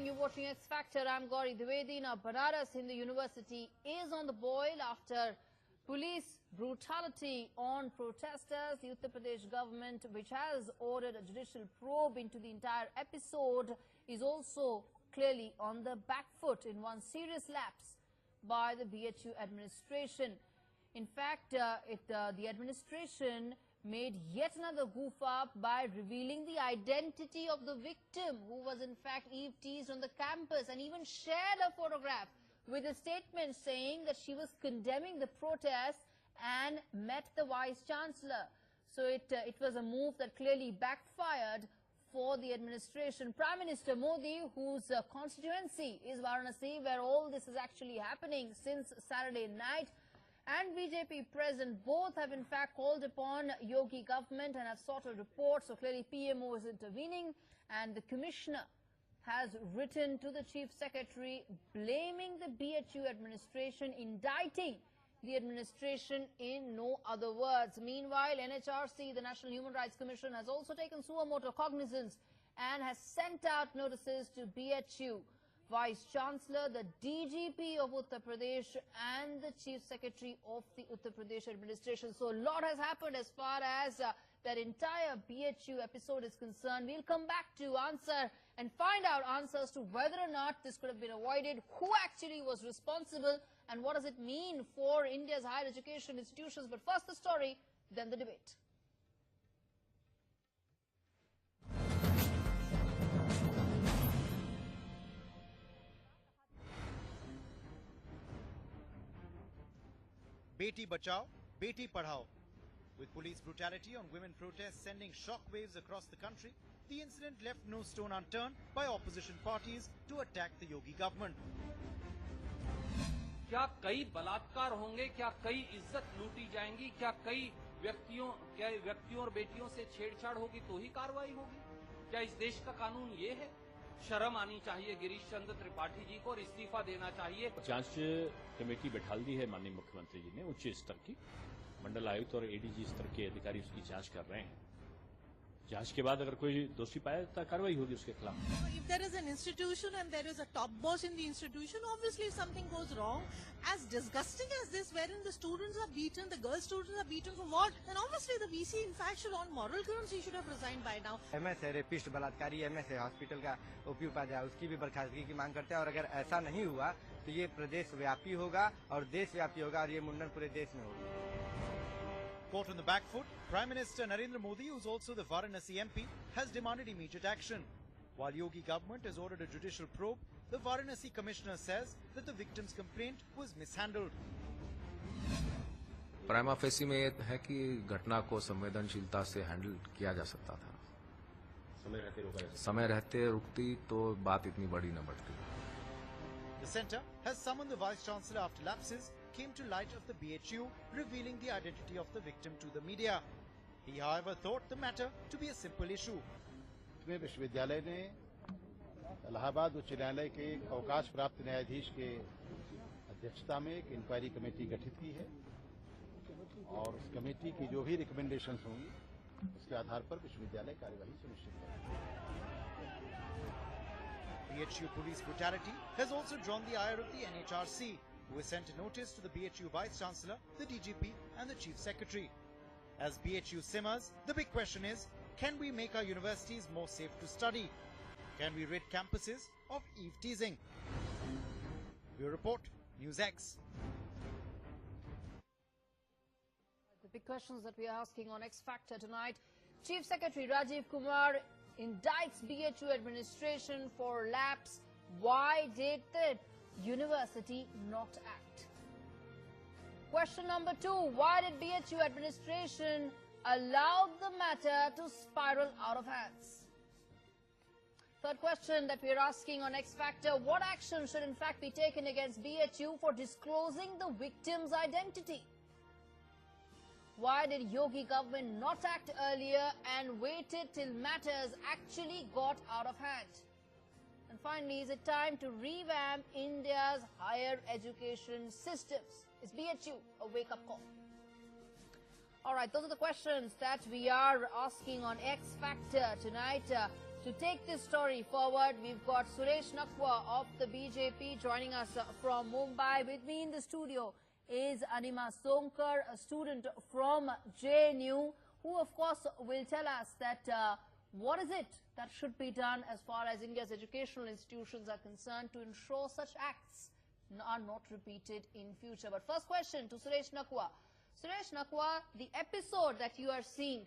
morning. You're watching X Factor. I'm Gauri Dwivedi. Now, Banaras Hindu University is on the boil after police brutality on protesters. The Uttar Pradesh government, which has ordered a judicial probe into the entire episode, is also clearly on the back foot in one serious lapse by the BHU administration. In fact, the administration made yet another goof up by revealing the identity of the victim, who was in fact eve-teased on the campus, and even shared a photograph with a statement saying that she was condemning the protest and met the vice-chancellor. So it was a move that clearly backfired for the administration. Prime Minister Modi, whose constituency is Varanasi, where all this is actually happening since Saturday night, and BJP President both have in fact called upon Yogi government and have sought a report. So clearly PMO is intervening, and the commissioner has written to the Chief Secretary blaming the BHU administration, indicting the administration in no other words. Meanwhile, NHRC, the National Human Rights Commission, has also taken suo motu cognizance and has sent out notices to BHU, Vice-Chancellor, the DGP of Uttar Pradesh and the Chief Secretary of the Uttar Pradesh administration. So a lot has happened as far as that entire BHU episode is concerned. We'll come back to answer and find out answers to whether or not this could have been avoided, who actually was responsible, and what does it mean for India's higher education institutions. But first the story, then the debate. Beti Bachao, Beti Padhao. With police brutality on women protests sending shockwaves across the country, the incident left no stone unturned by opposition parties to attack the Yogi government. क्या कई बलात्कार होंगे, क्या कई इज्जत लूटी जाएंगी, क्या कई व्यक्तियों और बेटियों से छेड़छाड़ होगी तो ही कार्रवाई होगी? क्या इस देश का कानून ये है? शर्म आनी चाहिए गिरीश चंद्र त्रिपाठी जी को और इस्तीफा देना चाहिए। जांच कमेटी बैठा दी है माननीय मुख्यमंत्री जी ने, उच्च स्तर की मंडल आयुक्त और एडीजी स्तर के अधिकारी उसकी जांच कर रहे हैं। जांच के बाद अगर कोई दोषी पाया तो कार्रवाई होगी उसके खिलाफ। If there is an institution and there is a top boss in the institution, obviously if something goes wrong, as disgusting as this, wherein the students are beaten, the girl students are beaten for what? Then obviously the VC in fact should, on moral grounds, he should have resigned by now. MS है rapist बलात्कारी, MS है hospital का OP Upadhyay, उसकी भी बर्खास्तगी की मांग करते हैं। और अगर ऐसा नहीं हुआ तो ये प्रदेश व्यापी होगा और देश व्यापी होगा और ये मुंडन पूरे देश में होगी। Caught on the back foot, Prime Minister Narendra Modi, who is also the Varanasi MP, has demanded immediate action. While Yogi government has ordered a judicial probe, the Varanasi commissioner says that the victim's complaint was mishandled. Prima facie में यह है कि घटना को संवेदनशीलता से handle किया जा सकता था। समय रहते रुकती तो बात इतनी बड़ी न बढ़ती। The centre has summoned the Vice-Chancellor after lapses came to light of the BHU, revealing the identity of the victim to the media. He, however, thought the matter to be a simple issue. इसमें विश्वविद्यालय ने इलाहाबाद उच्च न्यायालय के एक अवकाश प्राप्त न्यायाधीश के अध्यक्षता में एक इंक्वायरी कमेटी गठित की है और उस कमेटी की जो भी रिकमेंडेशंस होंगी उसके आधार पर विश्वविद्यालय कार्यवाही सुनिश्चित करेगा। BHU police brutality has also drawn the ire of the NHRC, who has sent a notice to the BHU Vice-Chancellor, the DGP and the Chief Secretary. As BHU simmers, the big question is, can we make our universities more safe to study? Can we rid campuses of eve-teasing? Bureau Report, News X. The big questions that we are asking on X Factor tonight. Chief Secretary Rajiv Kumar indicts BHU administration for lapse. Why did the university not act? Question number 2. Why did BHU administration allow the matter to spiral out of hands? Third question that we are asking on X Factor. What action should in fact be taken against BHU for disclosing the victim's identity? Why did Yogi government not act earlier and waited till matters actually got out of hand? And finally, is it time to revamp India's higher education systems? Is BHU a wake-up call? All right, those are the questions that we are asking on X Factor tonight. To take this story forward, we've got Suresh Nakwa of the BJP joining us from Mumbai. With me in the studio is Anima Sonkar, a student from JNU, who of course will tell us that what is it that should be done as far as India's educational institutions are concerned to ensure such acts are not repeated in future. But first question to Suresh Nakwa. Suresh Nakwa, the episode that you are seeing,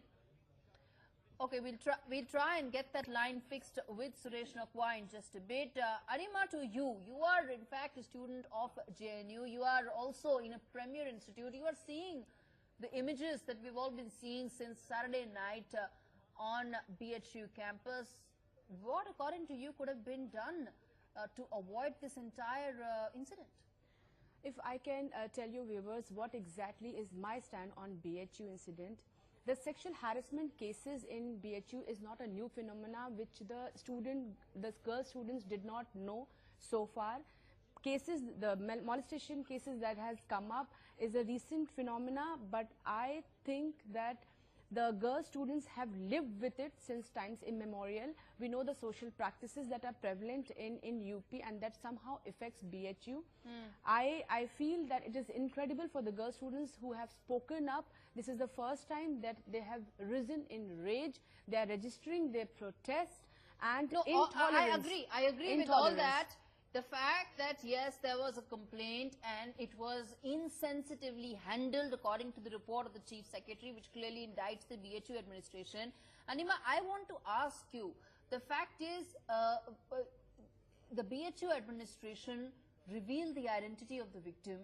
okay, we'll try and get that line fixed with Suresh Nakwa in just a bit. Arima, to you, you are in fact a student of JNU. You are also in a premier institute. You are seeing the images that we've all been seeing since Saturday night on BHU campus. What, according to you, could have been done to avoid this entire incident? If I can tell you, viewers, what exactly is my stand on BHU incident. The sexual harassment cases in BHU is not a new phenomena which the girl students did not know so far. Cases, the molestation cases that has come up is a recent phenomena, but I think that the girl students have lived with it since times immemorial. We know the social practices that are prevalent in UP and that somehow affects BHU. I feel that it is incredible for the girl students who have spoken up. This is the first time that they have risen in rage. They are registering their protest and intolerance. I agree with all that. The fact that, yes, there was a complaint and it was insensitively handled according to the report of the Chief Secretary, which clearly indicts the BHU administration. Anima, I want to ask you, the fact is the BHU administration revealed the identity of the victim,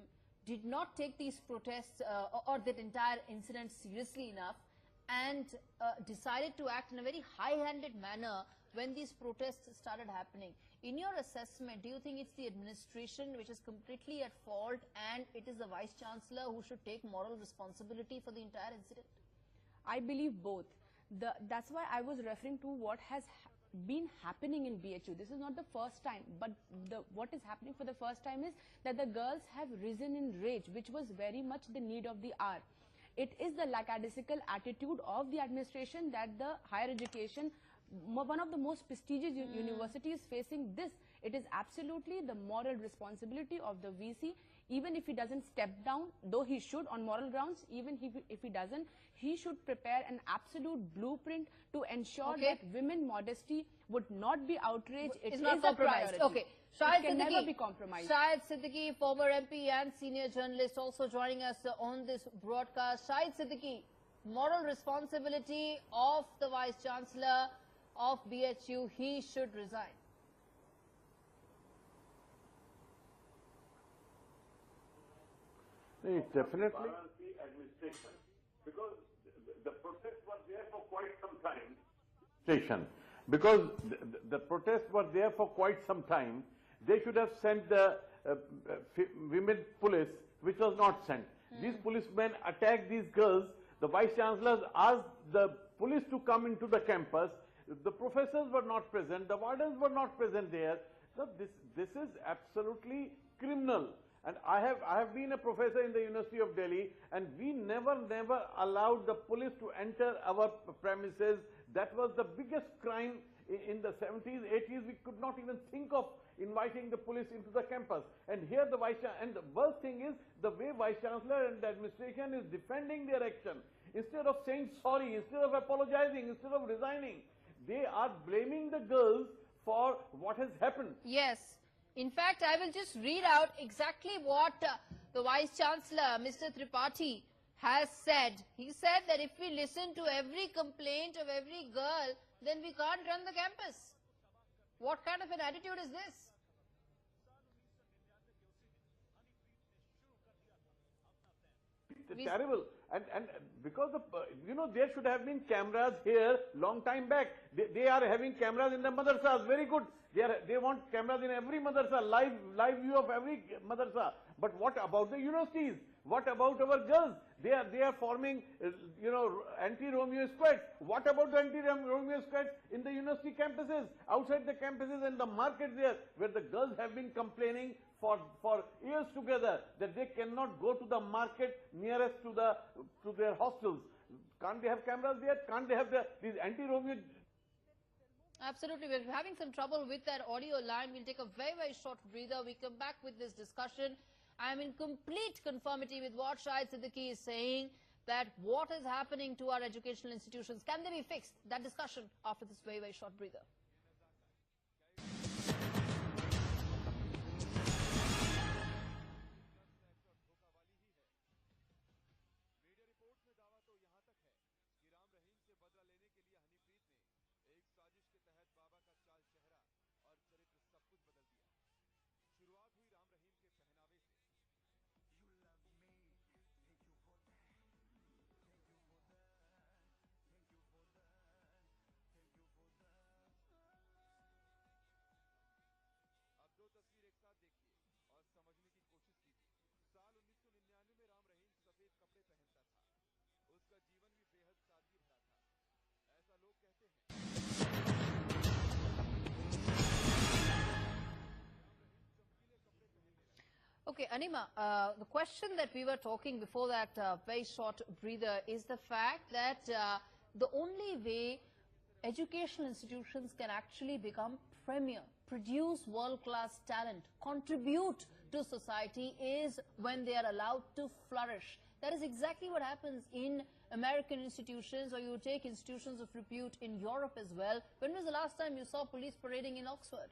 did not take these protests or that entire incident seriously enough, and decided to act in a very high-handed manner when these protests started happening. In your assessment, do you think it's the administration which is completely at fault and it is the Vice Chancellor who should take moral responsibility for the entire incident? I believe both. That's why I was referring to what has been happening in BHU. This is not the first time, but what is happening for the first time is that the girls have risen in rage, which was very much the need of the hour. It is the lackadaisical attitude of the administration that the higher education, one of the most prestigious universities, facing this. It is absolutely the moral responsibility of the VC. Even if he doesn't step down, though he should on moral grounds, even if he doesn't, he should prepare an absolute blueprint to ensure that women modesty would not be outraged. It is a priority. Okay. It can never be compromised. Shahid Siddiqui, former MP and senior journalist, also joining us on this broadcast. Shahid Siddiqui, moral responsibility of the Vice Chancellor of BHU, he should resign. Definitely. Administration, because the protests were there for quite some time. Because the protests were there for quite some time, they should have sent the women police, which was not sent. These policemen attacked these girls. The Vice Chancellors asked the police to come into the campus. The professors were not present. The wardens were not present there. So this is absolutely criminal. And I have been a professor in the University of Delhi, and we never allowed the police to enter our premises. That was the biggest crime in the 70s, 80s. We could not even think of inviting the police into the campus. And here the and the worst thing is the way Vice Chancellor and the administration is defending their action. Instead of saying sorry, instead of apologizing, instead of resigning, they are blaming the girls for what has happened. Yes. In fact, I will just read out exactly what the Vice Chancellor, Mr. Tripathi, has said. He said that if we listen to every complaint of every girl, then we can't run the campus. What kind of an attitude is this? It's terrible. And because of, there should have been cameras here long time back. They are having cameras in the madrasas. Very good. They want cameras in every madrasa, live view of every madrasa. But what about the universities? What about our girls? They are forming, anti-Romeo squads. What about the anti-Romeo squads in the university campuses, outside the campuses and the markets there, where the girls have been complaining for years together that they cannot go to the market nearest to their hostels. Can't they have cameras there? Can't they have these anti-Romeo? Absolutely. We're having some trouble with that audio line. We'll take a very, very short breather. We come back with this discussion. I'm in complete conformity with what Shahid Siddiqui is saying, that what is happening to our educational institutions, can they be fixed? That discussion after this very, very short breather. Okay, Anima, the question that we were talking before that very short breather is the fact that the only way educational institutions can actually become premier, produce world-class talent, contribute to society is when they are allowed to flourish. That is exactly what happens in American institutions, or you take institutions of repute in Europe as well. When was the last time you saw police parading in Oxford?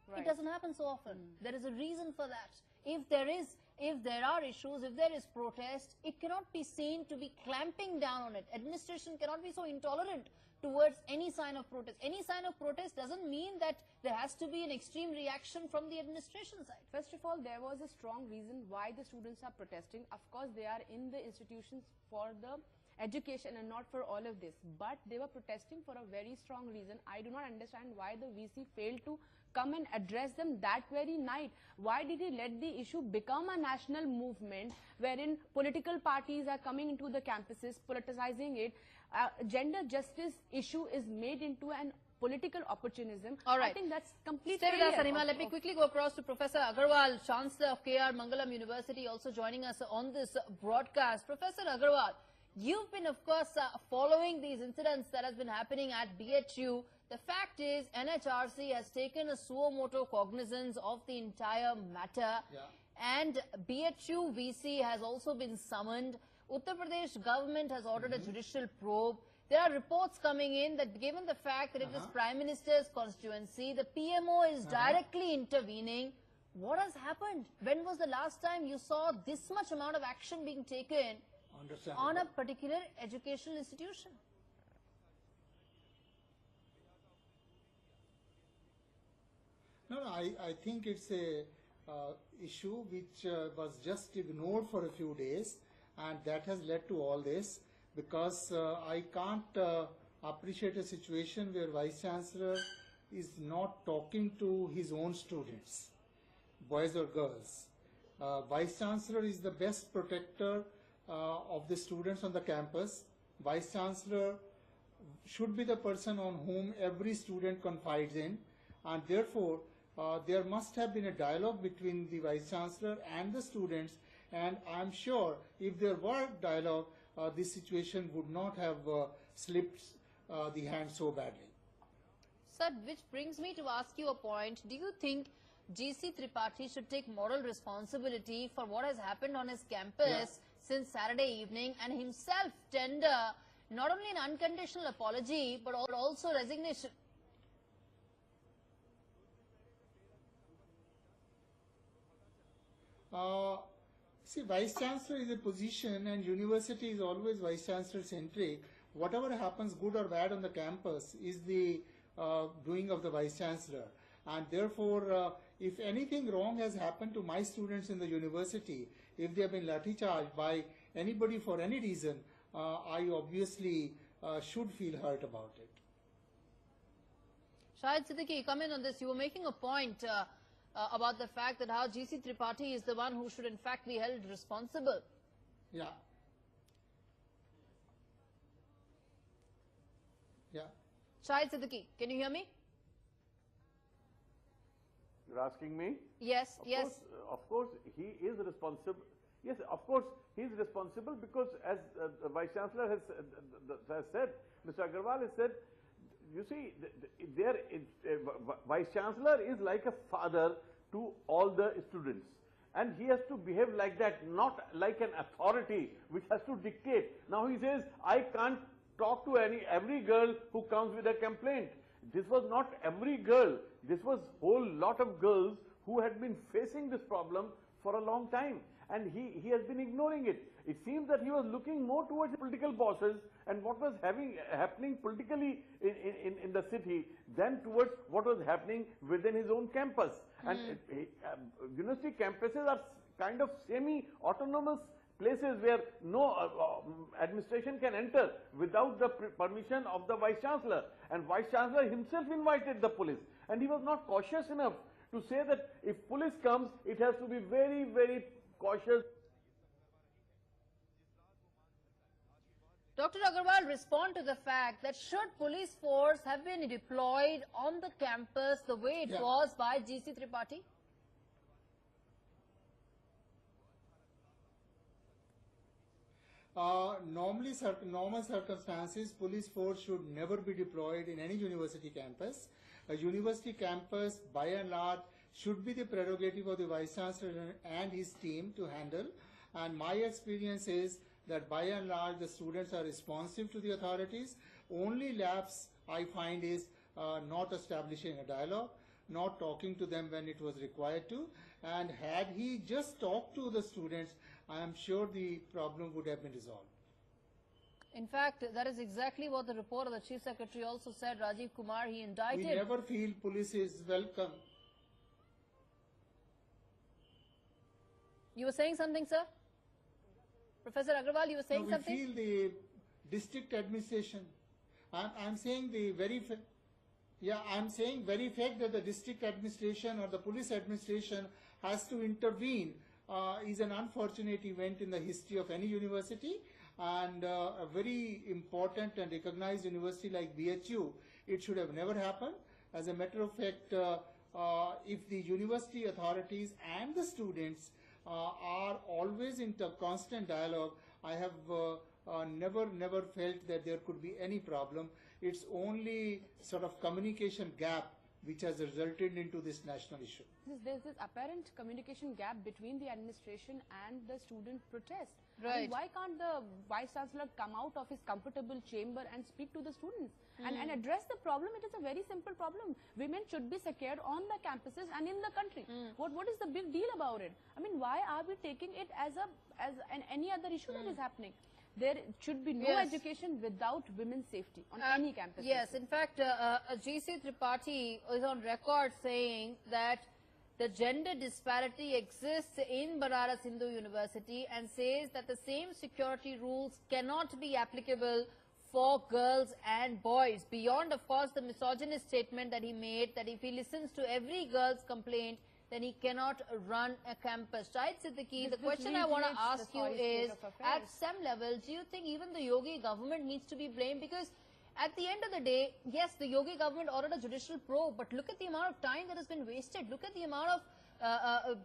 Right. It doesn't happen so often. There is a reason for that. If there are issues, if there is protest, it cannot be seen to be clamping down on it. Administration cannot be so intolerant towards any sign of protest. Any sign of protest doesn't mean that there has to be an extreme reaction from the administration side. First of all, there was a strong reason why the students are protesting. Of course, they are in the institutions for the education and not for all of this. But they were protesting for a very strong reason. I do not understand why the VC failed to come and address them that very night. Why did he let the issue become a national movement wherein political parties are coming into the campuses, politicizing it? Gender justice issue is made into an political opportunism. All right. I think that's completely. Stay with us, Anima. Let me quickly go across to Professor Agarwal, Chancellor of KR Mangalam University, also joining us on this broadcast. Professor Agarwal, you've been, of course, following these incidents that has been happening at BHU. The fact is, NHRC has taken a suo motu cognizance of the entire matter, and BHU VC has also been summoned. Uttar Pradesh government has ordered a judicial probe. There are reports coming in that given the fact that it is Prime Minister's constituency, the PMO is directly intervening. What has happened? When was the last time you saw this much amount of action being taken on a particular educational institution? No, I think it's a issue which was just ignored for a few days, and that has led to all this, because I can't appreciate a situation where Vice Chancellor is not talking to his own students, boys or girls. Vice Chancellor is the best protector of the students on the campus. Vice Chancellor should be the person on whom every student confides in, and therefore there must have been a dialogue between the Vice Chancellor and the students, and I'm sure if there were dialogue, this situation would not have slipped the hand so badly. Sir, which brings me to ask you a point. Do you think GC Tripathi should take moral responsibility for what has happened on his campus since Saturday evening, and himself tender not only an unconditional apology but also resignation? See, Vice Chancellor is a position, and university is always Vice Chancellor centric. Whatever happens, good or bad on the campus, is the doing of the Vice Chancellor. And therefore, if anything wrong has happened to my students in the university, if they have been lathi charged by anybody for any reason, I obviously should feel hurt about it. Shahid Siddiqui, come in on this. You were making a point about the fact that how GC Tripathi is the one who should in fact be held responsible. Yeah. Yeah. Shahid Siddiqui, can you hear me? You're asking me? Yes, Of course, he is responsible. Yes, of course, he is responsible, because as the Vice Chancellor has said, Mr. Agarwal has said, you see, Vice Chancellor is like a father to all the students. And he has to behave like that, not like an authority which has to dictate. Now he says, I can't talk to every girl who comes with a complaint. This was not every girl. This was whole lot of girls who had been facing this problem for a long time. And he has been ignoring it. It seems that he was looking more towards political bosses and what was happening politically in the city than towards what was happening within his own campus. And university campuses are kind of semi-autonomous places where no administration can enter without the permission of the Vice Chancellor. And Vice Chancellor himself invited the police. And he was not cautious enough to say that if police comes, it has to be very, very cautious. Dr. Agarwal, respond to the fact that should police force have been deployed on the campus the way it was by GC Tripathi? Normal circumstances, police force should never be deployed in any university campus. A university campus, by and large, should be the prerogative of the Vice Chancellor and his team to handle. And my experience is that by and large the students are responsive to the authorities. Only lapse I find is not establishing a dialogue, not talking to them when it was required to. And had he just talked to the students, I am sure the problem would have been resolved. In fact, that is exactly what the report of the Chief Secretary also said. Rajiv Kumar, he indicted. We never feel police is welcome. You were saying something, sir? Professor Agarwal, you were saying something? We feel the district administration. I'm saying the very I'm saying very fact that the district administration or the police administration has to intervene is an unfortunate event in the history of any university, and a very important and recognized university like BHU, it should have never happened. As a matter of fact, if the university authorities and the students are always in constant dialogue, I have never felt that there could be any problem. It's only sort of communication gap which has resulted into this national issue. There's this apparent communication gap between the administration and the student protest. Right. I mean, why can't the Vice Chancellor come out of his comfortable chamber and speak to the students and address the problem? It is a very simple problem. Women should be secured on the campuses and in the country. What is the big deal about it? I mean, why are we taking it as any other issue that is happening? There should be no education without women's safety on any campus. Yes, in fact, GC Tripathi is on record saying that the gender disparity exists in Banaras Hindu University and says that the same security rules cannot be applicable for girls and boys. Beyond, of course, the misogynist statement that he made, that if he listens to every girl's complaint, then he cannot run a campus. Shahid Siddiqui, the question I want to ask you is, at some level, do you think even the Yogi government needs to be blamed? Because at the end of the day, yes, the Yogi government ordered a judicial probe, but look at the amount of time that has been wasted. Look at the amount of,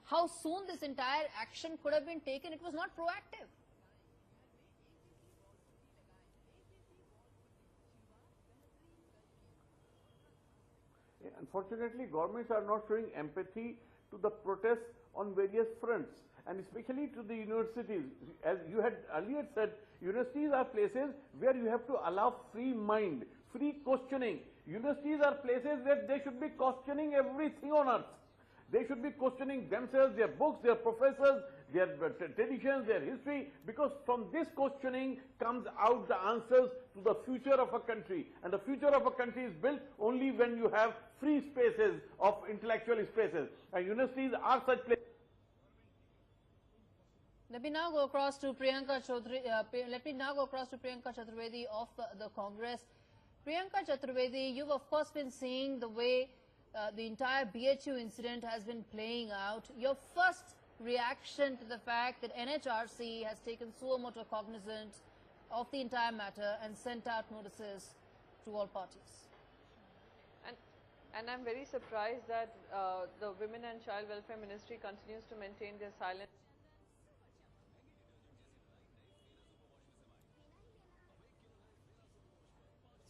how soon this entire action could have been taken. It was not proactive. Unfortunately, governments are not showing empathy to the protests on various fronts, and especially to the universities. As you had earlier said, universities are places where you have to allow free mind, free questioning. Universities are places where they should be questioning everything on earth. They should be questioning themselves, their books, their professors, their traditions, their history, because from this questioning comes out the answers to the future of a country. And the future of a country is built only when you have free spaces of intellectual spaces. And universities are such places. Let me now go across to Priyanka Chaturvedi of the Congress. Priyanka Chaturvedi, you've of course been seeing the way the entire BHU incident has been playing out. Your first reaction to the fact that NHRC has taken suo motu cognizant of the entire matter and sent out notices to all parties? And I'm very surprised that the Women and Child Welfare Ministry continues to maintain their silence.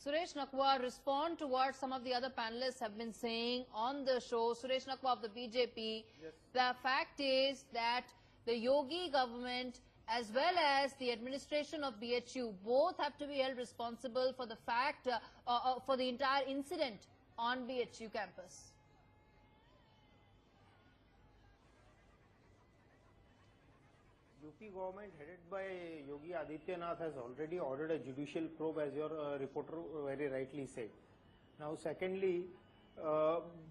Suresh Nakwa, respond to what some of the other panelists have been saying on the show. Suresh Nakwa of the BJP. Yes. The fact is that the Yogi government as well as the administration of BHU both have to be held responsible for the fact, for the entire incident on BHU campus. UP government headed by Yogi Adityanath has already ordered a judicial probe, as your reporter very rightly said. Now secondly,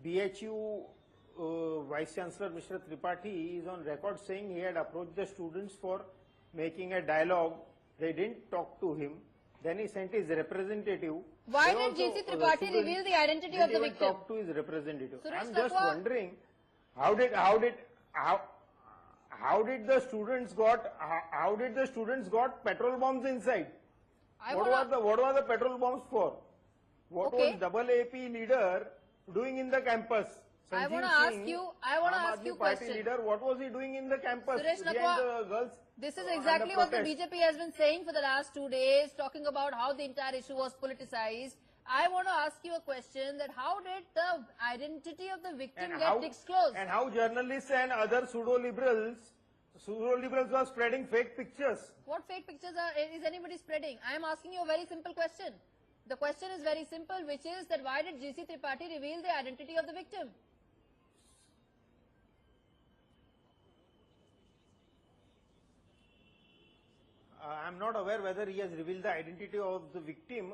BHU Vice Chancellor Mr. Tripathi is on record saying he had approached the students for making a dialogue. They didn't talk to him. Then he sent his representative. Why did GC Tripathi reveal the identity of the victim? Talk to his representative. Suresh I'm just Nakwa, wondering how did the students got petrol bombs inside? What were the petrol bombs for? What was double AP leader doing in the campus? I want to ask you a question. Leader, what was he doing in the campus? Suresh behind Nakwa, the girls? This is exactly what the BJP has been saying for the last 2 days, talking about how the entire issue was politicized. I want to ask you a question, that how did the identity of the victim get disclosed? And how journalists and other pseudo-liberals were spreading fake pictures. What fake pictures is anybody spreading? I am asking you a very simple question. The question is very simple, which is that why did GC Tripathi reveal the identity of the victim? I'm not aware whether he has revealed the identity of the victim.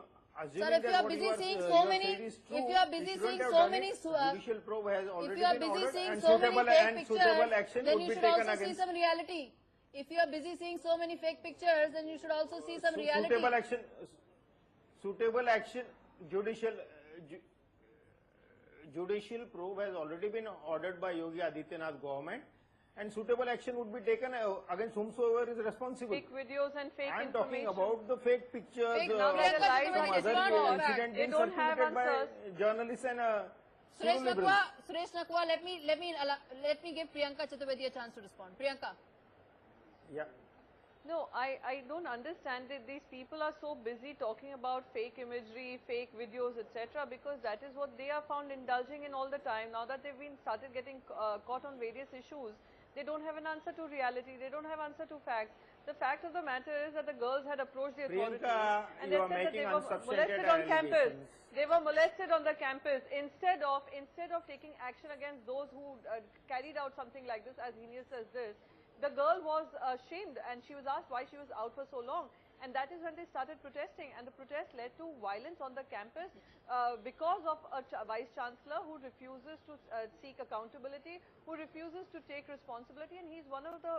Sir, if you are busy seeing so many, if you are busy seeing so many, if you are busy seeing so many fake pictures, then you should also see some reality. If you are busy seeing so many fake pictures, then you should also see some reality. Suitable action, judicial probe has already been ordered by Yogi Adityanath government, and suitable action would be taken against whomsoever is responsible. Fake videos and fake I am information. talking about the fake pictures, Fake some other incident being circulated by journalists and Suresh Nakwa, let me give Priyanka Chaturvedi a chance to respond. Priyanka. Yeah. No, I don't understand that these people are so busy talking about fake imagery, fake videos, etc. because that is what they are found indulging in all the time. Now that they've been started getting caught on various issues, they don't have an answer to reality, they don't have answer to facts. The fact of the matter is that the girls had approached the authorities and they said that they were molested on campus. They were molested on the campus. Instead of taking action against those who carried out something like this, as heinous as this, the girl was shamed and she was asked why she was out for so long, and that is when they started protesting, and the protest led to violence on the campus because of a vice chancellor who refuses to seek accountability, who refuses to take responsibility, and he's one of the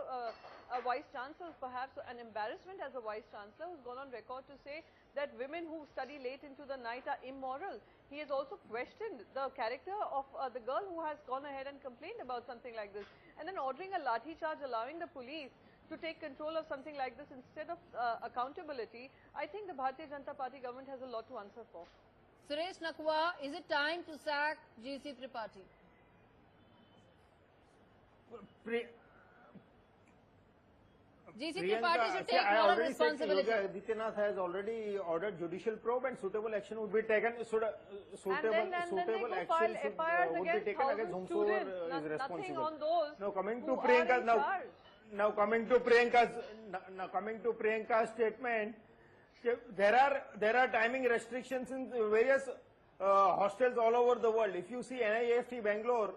vice chancellors, perhaps an embarrassment as a vice chancellor, who's gone on record to say that women who study late into the night are immoral. He has also questioned the character of the girl who has gone ahead and complained about something like this, and then ordering a lathi charge, allowing the police to take control of something like this instead of accountability. I think the Bharatiya Janata Party government has a lot to answer for. Suresh Nakwa, is it time to sack GC Tripathi? GC Tripathi should take moral responsibility. Adityanath has already ordered judicial probe and suitable action would be taken. Suitable action would be taken against whomsoever is responsible. Now coming to Priyanka's statement, there are timing restrictions in various hostels all over the world. If you see NIFT Bangalore,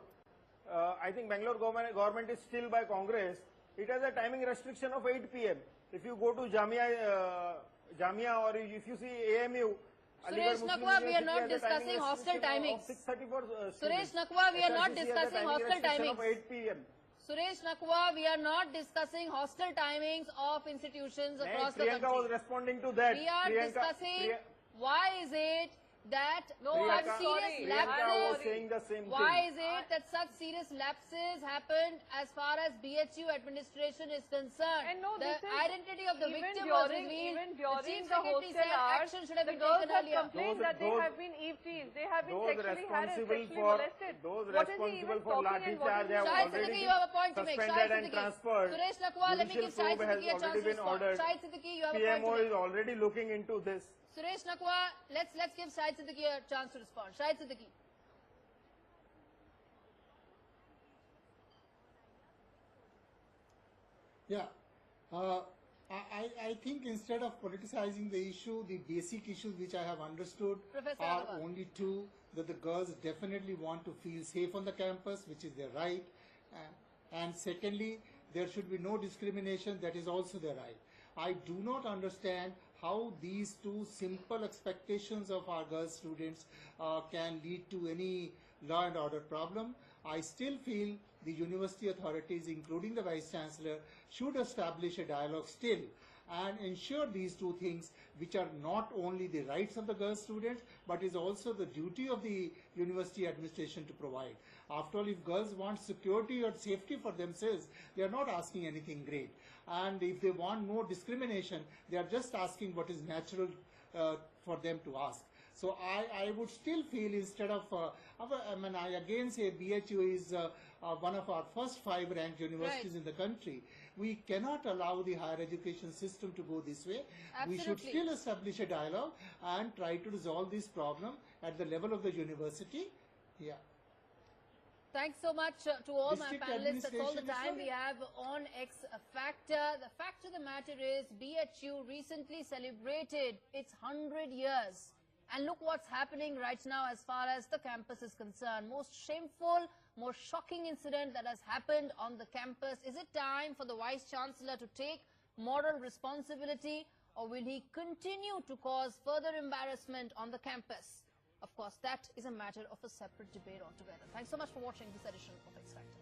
I think Bangalore government is still by Congress. It has a timing restriction of 8 p.m. If you go to Jamia or if you see AMU, Suresh Nakwa, we are not discussing hostel timings. Suresh Nakwa, we are not discussing hostel timings. Suresh Nakwa, we are not discussing hostel timings of institutions across the country. Priyanka was responding to that. We are discussing why is it that such serious lapses, why is it that such serious lapses happened as far as BHU administration is concerned? And no, the identity of the victim was revealed. The Chief Secretary said action should have been taken earlier. Complained that they have been eve-teased, they have been sexually harassed, sexually molested. What what is he responsible even for talking lathi and what charge is he have Shahid already Siddiqui, you have a point to make. suspended Shahid and Siddiqui. transferred. Suresh Nakwal, let me give Judicial Shahid probe has Siddiqui a chance already to been respond. ordered. Shahid Siddiqui, you have a point to PMO make. is already looking into this. Suresh Nakwal, let's give Shahid Siddiqui a chance to respond. Shahid Siddiqui. Yeah. I think instead of politicizing the issue, the basic issues which I have understood Professor are Agarwal. only two, that the girls definitely want to feel safe on the campus, which is their right. And secondly, there should be no discrimination, that is also their right. I do not understand how these two simple expectations of our girl students can lead to any law and order problem. I still feel the university authorities, including the Vice Chancellor, should establish a dialogue still and ensure these two things, which are not only the rights of the girl students, but is also the duty of the university administration to provide. After all, if girls want security or safety for themselves, they are not asking anything great. And if they want no discrimination, they are just asking what is natural for them to ask. So I would still feel, instead of, I again say BHU is one of our first 5 ranked universities in the country. We cannot allow the higher education system to go this way. Absolutely. We should still establish a dialogue and try to resolve this problem at the level of the university. Yeah. Thanks so much to all District my panelists. That's all the administration time is we have on X Factor. The fact of the matter is BHU recently celebrated its 100 years. And look what's happening right now as far as the campus is concerned. Most shameful, most shocking incident that has happened on the campus. Is it time for the Vice Chancellor to take moral responsibility, or will he continue to cause further embarrassment on the campus? Of course, that is a matter of a separate debate altogether. Thanks so much for watching this edition of X Factor.